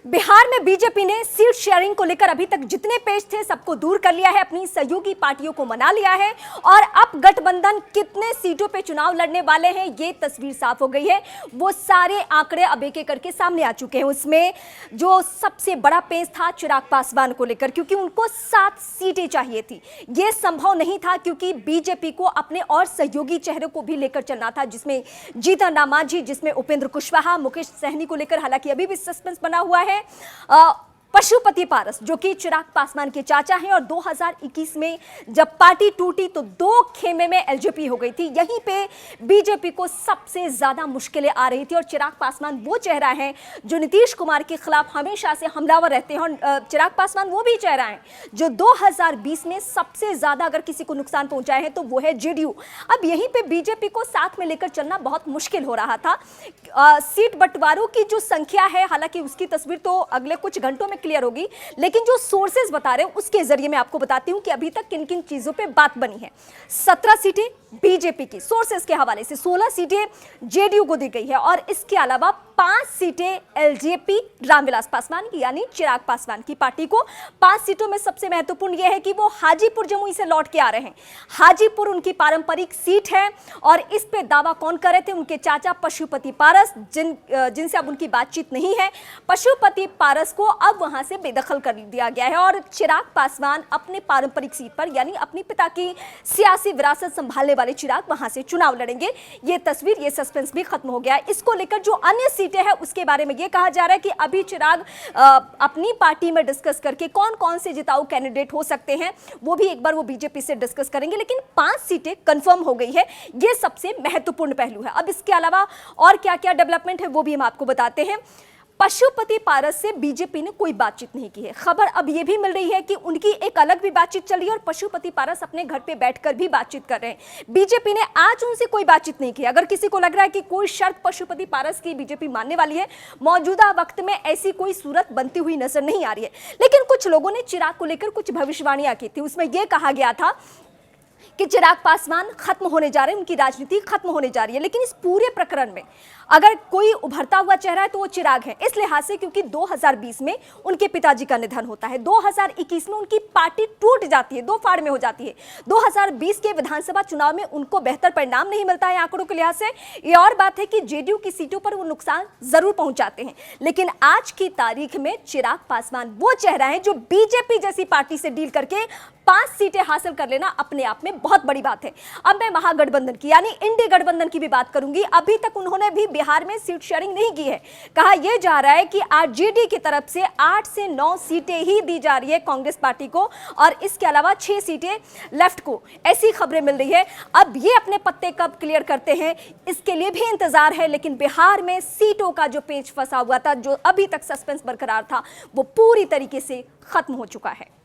बिहार में बीजेपी ने seat sharing को लेकर अभी तक जितने पेच थे सबको दूर कर लिया है, अपनी सहयोगी पार्टियों को मना लिया है और अब गठबंधन कितने सीटों पे चुनाव लड़ने वाले हैं ये तस्वीर साफ हो गई है। वो सारे आंकड़े अब एक एक करके सामने आ चुके हैं। उसमें जो सबसे बड़ा पेच था चिराग पासवान को लेकर, क्योंकि उनको 7 सीटें चाहिए थी। ये संभव नहीं था क्योंकि बीजेपी को अपने और सहयोगी चेहरे को भी लेकर चलना था, जिसमें जीतन राम मांझी, जिसमें उपेंद्र कुशवाहा, मुकेश सहनी को लेकर हालांकि अभी भी सस्पेंस बना हुआ है। पशुपति पारस जो कि चिराग पासवान के चाचा हैं और 2021 में जब पार्टी टूटी तो 2 खेमे में एलजेपी हो गई थी। यहीं पे बीजेपी को सबसे ज्यादा मुश्किलें आ रही थी और चिराग पासवान वो चेहरा है जो नीतीश कुमार के खिलाफ हमेशा से हमलावर रहते हैं और चिराग पासवान वो भी चेहरा है जो 2020 में सबसे ज्यादा अगर किसी को नुकसान पहुंचाए है तो वो है जेडीयू। अब यहीं पे बीजेपी को साथ में लेकर चलना बहुत मुश्किल हो रहा था। सीट बंटवारों की जो संख्या है, हालांकि उसकी तस्वीर तो अगले कुछ घंटों में क्लियर होगी, लेकिन जो सोर्सेज बता रहे हैं उसके जरिए मैं आपको बताती हूं कि अभी तक किन किन चीजों पे बात बनी है। 17 सीटें बीजेपी की सोर्सेज के हवाले से, 16 सीटें जेडीयू को दी गई है और इसके अलावा 5 सीटें एलजेपी रामविलास पासवान की यानी चिराग पासवान की पार्टी को। 5 सीटों में सबसे महत्वपूर्ण यह है कि वो हाजीपुर जमुई से लौट के आ रहे हैं। हाजीपुर उनकी पारंपरिक सीट है और इस पे दावा कौन कर रहे थे? उनके चाचा पशुपति पारस, जिनसे अब उनकी बातचीत नहीं है। पशुपति पारस को अब वहां से बेदखल कर दिया गया है और चिराग पासवान अपने पारंपरिक सीट पर यानी अपने पिता की सियासी विरासत संभालने वाले चिराग वहां से चुनाव लड़ेंगे। ये तस्वीर, ये सस्पेंस भी खत्म हो गया है। इसको लेकर जो अन्य सीटें हैं उसके बारे में ये कहा जा रहा है कि अभी चिराग अपनी पार्टी में डिस्कस करके कौन कौन से जिताऊ कैंडिडेट हो सकते हैं वो भी एक बार वो बीजेपी से डिस्कस करेंगे, लेकिन 5 सीटें कंफर्म हो गई है। ये सबसे महत्वपूर्ण पहलू है। अब इसके अलावा और क्या क्या डेवलपमेंट है वो भी हम आपको बताते हैं। पशुपति पारस से बीजेपी ने कोई बातचीत नहीं की है। खबर अब यह भी मिल रही है कि उनकी एक अलग भी बातचीत चल रही है और पशुपति पारस अपने घर पे बैठकर भी बातचीत कर रहे हैं। बीजेपी ने आज उनसे कोई बातचीत नहीं की। अगर किसी को लग रहा है कि कोई शर्त पशुपति पारस की बीजेपी मानने वाली है, मौजूदा वक्त में ऐसी कोई सूरत बनती हुई नजर नहीं आ रही है। लेकिन कुछ लोगों ने चिराग को लेकर कुछ भविष्यवाणियां की थी। उसमें यह कहा गया था कि चिराग पासवान खत्म होने जा रहे हैं, उनकी राजनीति खत्म होने जा रही है। लेकिन इस पूरे प्रकरण में अगर कोई उभरता हुआ चेहरा है तो वो चिराग है, इस लिहाज से क्योंकि 2020 में उनके पिताजी का निधन होता है, 2021 में उनकी पार्टी टूट जाती है, 2 फाड़ में हो जाती है, 2020 के विधानसभा चुनाव में उनको बेहतर परिणाम नहीं मिलता है आंकड़ों के लिहाज से। ये और बात है कि जेडीयू की सीटों पर वो नुकसान जरूर पहुंचाते हैं। लेकिन आज की तारीख में चिराग पासवान वो चेहरा है जो बीजेपी जैसी पार्टी से डील करके 5 सीटें हासिल कर लेना अपने आप में बहुत बड़ी बात है। अब मैं महागठबंधन की यानी इंडी गठबंधन की भी बात करूंगी। अभी तक उन्होंने भी बिहार में सीट शेयरिंग नहीं की है। कहा यह जा रहा है कि आरजेडी की तरफ से 8 से 9 सीटें ही दी जा रही है कांग्रेस पार्टी को और इसके अलावा 6 सीटें लेफ्ट को, ऐसी खबरें मिल रही है। अब ये अपने पत्ते कब क्लियर करते हैं इसके लिए भी इंतजार है। लेकिन बिहार में सीटों का जो पेच फंसा हुआ था, जो अभी तक सस्पेंस बरकरार था, वो पूरी तरीके से खत्म हो चुका है।